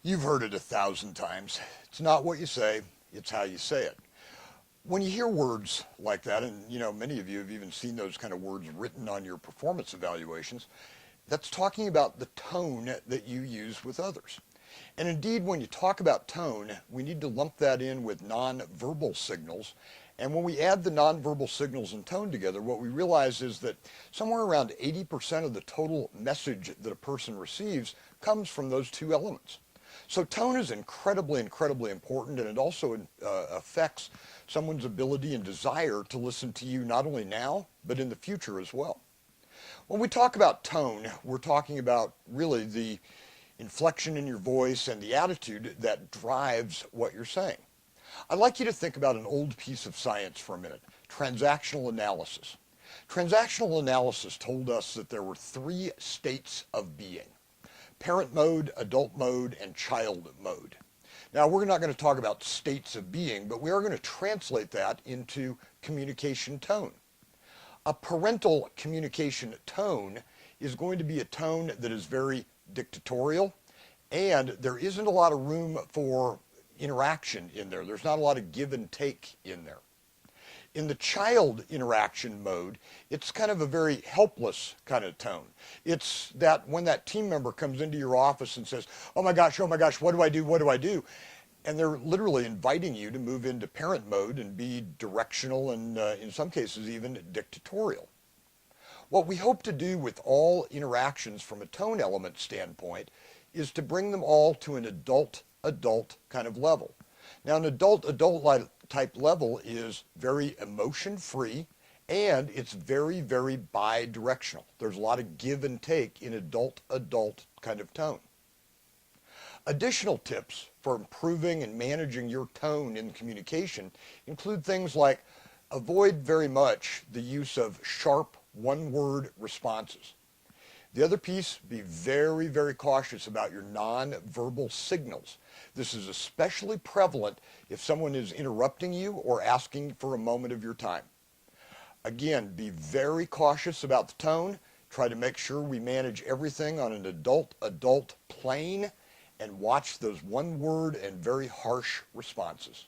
You've heard it 1,000 times. It's not what you say, it's how you say it. When you hear words like that, and many of you have even seen those kind of words written on your performance evaluations, that's talking about the tone that you use with others. And indeed, when you talk about tone, we need to lump that in with nonverbal signals. And when we add the nonverbal signals and tone together, what we realize is that somewhere around 80% of the total message that a person receives comes from those two elements. So tone is incredibly, incredibly important, and it also affects someone's ability and desire to listen to you not only now, but in the future as well. When we talk about tone, we're talking about really the inflection in your voice and the attitude that drives what you're saying. I'd like you to think about an old piece of science for a minute, transactional analysis. Transactional analysis told us that there were three states of being: parent mode, adult mode, and child mode. Now, we're not going to talk about states of being, but we are going to translate that into communication tone. A parental communication tone is going to be a tone that is very dictatorial, and there isn't a lot of room for interaction in there. There's not a lot of give and take in there. In the child interaction mode, it's kind of a very helpless kind of tone. It's that when that team member comes into your office and says, oh my gosh, what do I do, what do I do? And they're literally inviting you to move into parent mode and be directional and in some cases even dictatorial. What we hope to do with all interactions from a tone element standpoint is to bring them all to an adult kind of level. Now, an adult type level is very emotion free, and it's very, very bi-directional. There's a lot of give and take in adult kind of tone. Additional tips for improving and managing your tone in communication include things like avoid very much the use of sharp one-word responses. The other piece, be very, very cautious about your non-verbal signals. This is especially prevalent if someone is interrupting you or asking for a moment of your time. Again, be very cautious about the tone. Try to make sure we manage everything on an adult plane and watch those one-word and very harsh responses.